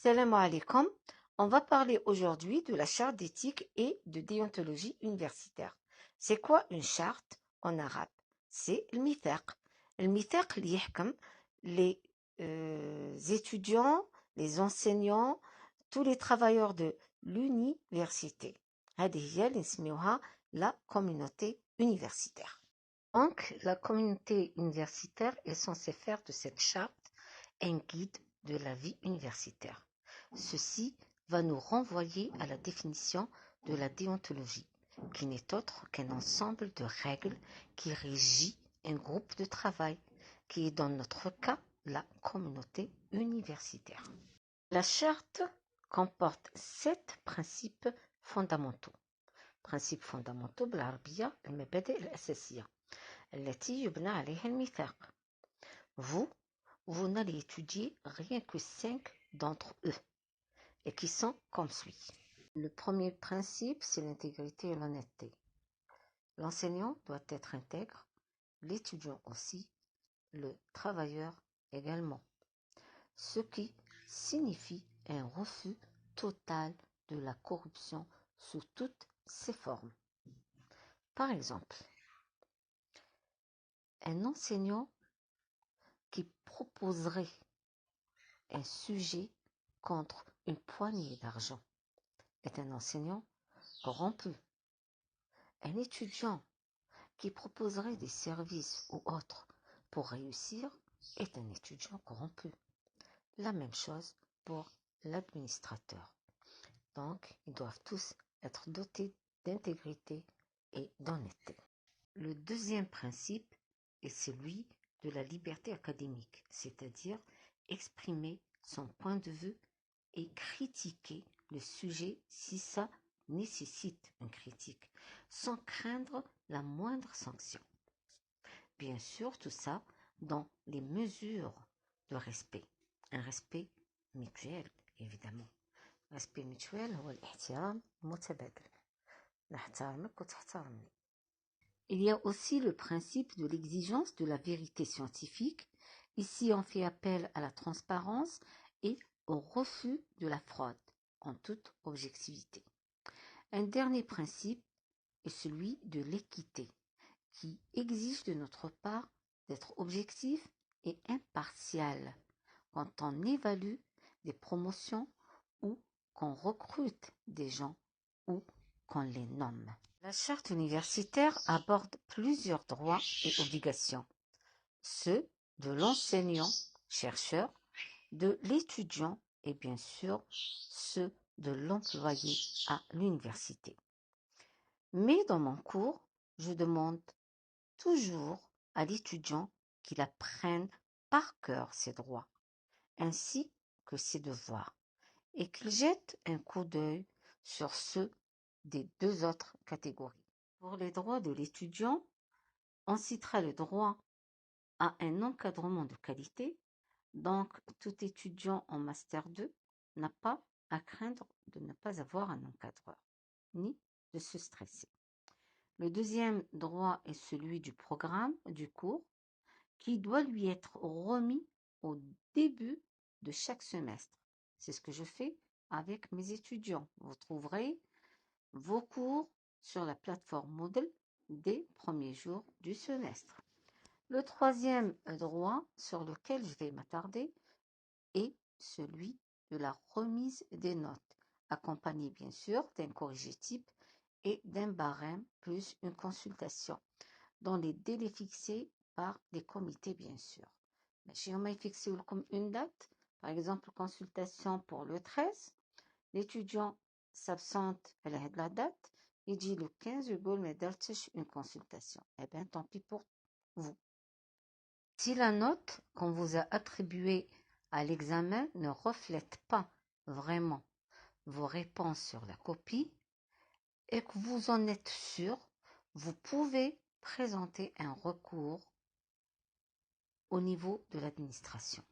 Salam alaikum. On va parler aujourd'hui de la charte d'éthique et de déontologie universitaire. C'est quoi une charte en arabe? C'est le mithaq. Le mithaq اللي يحكم les étudiants, les enseignants, tous les travailleurs de l'université. هذه هي اللي نسميوها la communauté universitaire. Donc, la communauté universitaire est censée faire de cette charte un guide de la vie universitaire. Ceci va nous renvoyer à la définition de la déontologie, qui n'est autre qu'un ensemble de règles qui régit un groupe de travail, qui est dans notre cas la communauté universitaire. La charte comporte 7 principes fondamentaux. Principes fondamentaux بالعربية المبادئ الأساسية التي يبنى عليها الميثاق. Vous n'allez étudier rien que 5 d'entre eux et qui sont comme suit. Le premier principe, c'est l'intégrité et l'honnêteté. L'enseignant doit être intègre, l'étudiant aussi, le travailleur également. Ce qui signifie un refus total de la corruption sous toutes ses formes. Par exemple, un enseignant qui proposerait un sujet contre une poignée d'argent est un enseignant corrompu. Un étudiant qui proposerait des services ou autres pour réussir est un étudiant corrompu. La même chose pour l'administrateur. Donc, ils doivent tous être dotés d'intégrité et d'honnêteté. Le deuxième principe est celui de la liberté académique, c'est-à-dire exprimer son point de vue et critiquer le sujet si ça nécessite une critique, sans craindre la moindre sanction. Bien sûr, tout ça dans les mesures de respect. Un respect mutuel, évidemment. Respect mutuel هو الاحترام المتبادل. نحترمك وتحترمني. Il y a aussi le principe de l'exigence de la vérité scientifique. Ici, on fait appel à la transparence et au refus de la fraude, en toute objectivité. Un dernier principe est celui de l'équité, qui exige de notre part d'être objectif et impartial quand on évalue des promotions ou qu'on recrute des gens ou qu'on les nomme. La charte universitaire aborde plusieurs droits et obligations, ceux de l'enseignant-chercheur, de l'étudiant et bien sûr ceux de l'employé à l'université. Mais dans mon cours, je demande toujours à l'étudiant qu'il apprenne par cœur ses droits, ainsi que ses devoirs, et qu'il jette un coup d'œil sur ceux des 2 autres catégories. Pour les droits de l'étudiant, on citera le droit à un encadrement de qualité. Donc, tout étudiant en Master 2 n'a pas à craindre de ne pas avoir un encadreur, ni de se stresser. Le deuxième droit est celui du programme du cours, qui doit lui être remis au début de chaque semestre. C'est ce que je fais avec mes étudiants. Vous trouverez vos cours sur la plateforme Moodle des premiers jours du semestre. Le troisième droit sur lequel je vais m'attarder est celui de la remise des notes, accompagné bien sûr d'un corrigé type et d'un barème plus une consultation, dans les délais fixés par les comités bien sûr. Si on m'a fixé comme une date, par exemple consultation pour le 13, l'étudiant s'absente à la date, il dit le 15 يقول ما درتش une consultation. Eh bien, tant pis pour vous. Si la note qu'on vous a attribuée à l'examen ne reflète pas vraiment vos réponses sur la copie et que vous en êtes sûr, vous pouvez présenter un recours au niveau de l'administration.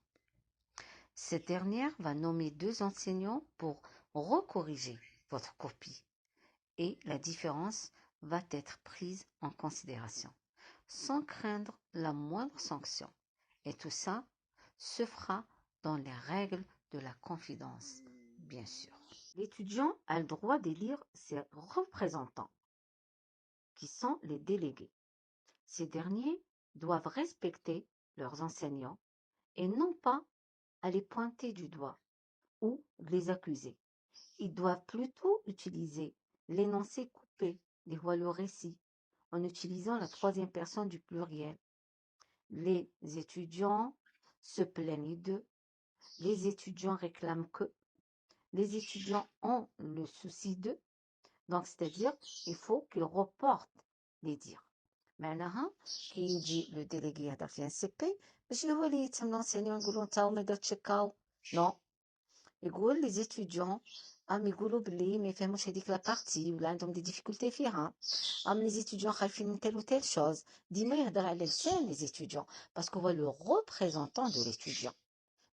Cette dernière va nommer 2 enseignants pour recorriger votre copie et la différence va être prise en considération, sans craindre la moindre sanction. Et tout ça se fera dans les règles de la confidence, bien sûr. L'étudiant a le droit d'élire ses représentants, qui sont les délégués. Ces derniers doivent respecter leurs enseignants et non pas à les pointer du doigt ou les accuser. Ils doivent plutôt utiliser l'énoncé coupé, dévoile le récit, en utilisant la troisième personne du pluriel. Les étudiants se plaignent d'eux, les étudiants réclament que, les étudiants ont le souci d'eux. Donc, c'est-à-dire, il faut qu'ils reportent les dires. معناها كي يجي لو ديليغي يهضر في ان سي بي ماشي هو اللي يتم لونسينيون نقولو نتا ما درتش هكا نو يقول لي زيتيديون يقولوا بلي ما يفهموش هذيك لا بارتي ولا عندهم دي ديفيكولتي فيها لي زيتيديون خايفين من تيل و تيل شوز ديما يهضر على لسان لي زيتيديون باسكو هو لو ريبريزونطون دو ليتيديون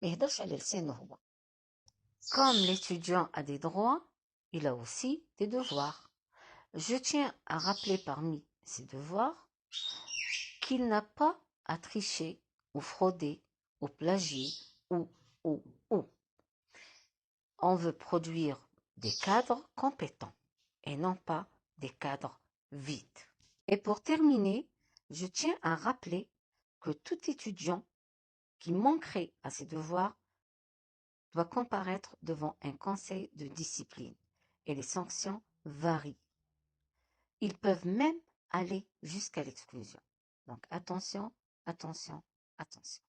ما يهضرش على لسانه هو. Comme l'étudiant a des droits, il a aussi des devoirs. Je tiens à rappeler parmi ses devoirs qu'il n'a pas à tricher ou frauder ou plagier ou. On veut produire des cadres compétents et non pas des cadres vides. Et pour terminer, je tiens à rappeler que tout étudiant qui manquerait à ses devoirs doit comparaître devant un conseil de discipline et les sanctions varient. Ils peuvent même aller jusqu'à l'exclusion. Donc attention, attention, attention.